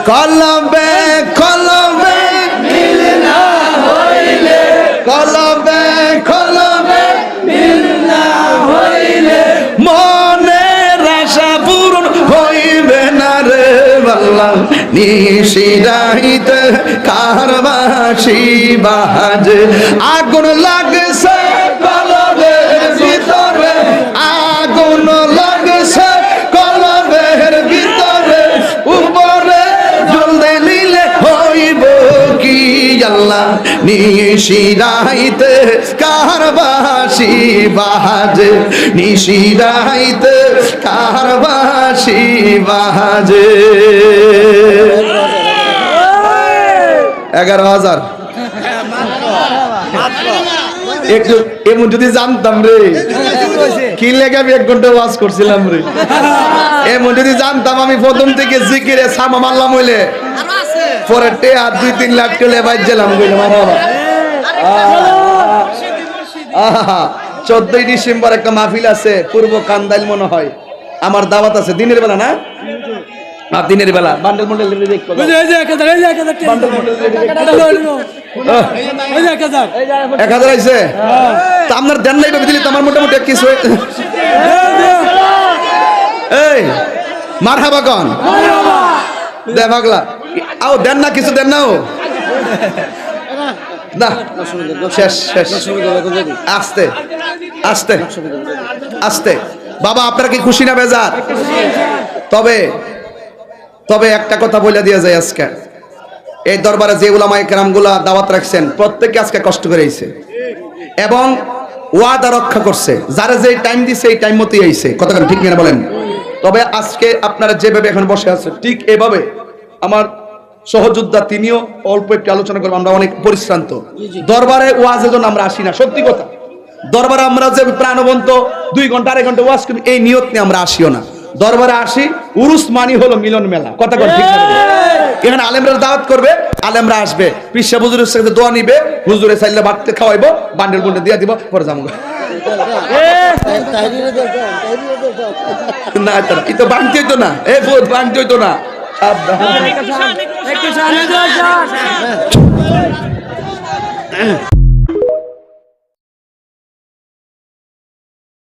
কলবে কলবে মিল না হইলে, কলবে কলবে মিল না হইলে মনের আশা পূরণ হইবে না রে বাল্লা। নিশিরাইতে কারবাসি বাজে, আগুন লাগছে কলবের ভিতরে, আগুন লাগছে কলবের ভিতরে, উপরে জ্বলতে নিলে হইব কি আল্লাহ। নিশিরাইতে কারবাসি বাজে, নিশিরাইতে কারবাসি বাজে। 11,000 একটু এমন যদি জানতাম রে, কি লেগে আমি 1 ঘন্টা ওয়াজ করছিলাম রে। এমন যদি জানতাম আমি প্রথম থেকে জিকিরে সামা মারলাম হইলে পরে টেয়া 2-3 লাখ টেলে বাজছিলাম কইলে মারা। 14ই ডিসেম্বর একটা মাহফিল আছে পূর্ব কান্দাইল মনে হয়, আমার দাওয়াত আছে দিনের বেলা না, দিনের বেলা বান্ডেল মন্ডল দেখবো, বান্ডেল মন্ডল 1000 আইছে তা আপনার দেন নাই দিলে তো আমার মোটামুটি কিছু। এই মারহাবা কোন দে পাগলা, আও দেন না কিছু, দেন না ও না, শেষ শেষ, আস্তে আস্তে আস্তে। বাবা আপনারা কি খুশি না বেজার? তবে তবে একটা কথা বলে দিয়ে যায়, আজকে এই দরবারে যে উলামায়ে কেরামগুলা দাওয়াত রাখছেন প্রত্যেককে আজকে কষ্ট করে আইছে এবং ওয়াদা রক্ষা করছে, যারা যে টাইম দিছে এই টাইম মতোই আইছে, কথা ঠিক কিনা বলেন? তবে আজকে আপনারা যেভাবে এখন বসে আছেন ঠিক এভাবে আমার সহযোদ্ধা তিনিও অল্প একটু আলোচনা করবো। আমরা অনেক পরিশ্রান্ত, দরবারে ওয়াজের জন্য আমরা আসি না, সত্যি কথা। দরবারে আমরা যে প্রাণবন্ত 2 ঘন্টা 2.5 ঘন্টা ওয়াজ করি এই নিয়ত নিয়ে আমরা আসিও না। দরবারে আসি উরুস মানি হলো মিলন মেলা, কথা ঠিক না? এখানে আলেমরা দাওয়াত করবে, আলেমরা আসবে, পিসা হুজুরের সাথে দোয়া নিবে, হুজুরে চাইলে বাড়তে খাওয়াইবো, বান্ডেল বুন্ডেল দিয়ে দিব, পরে যাবো না। এই তো বাংতি হইতো না, এই বাংতি হইতো না। সাবধান।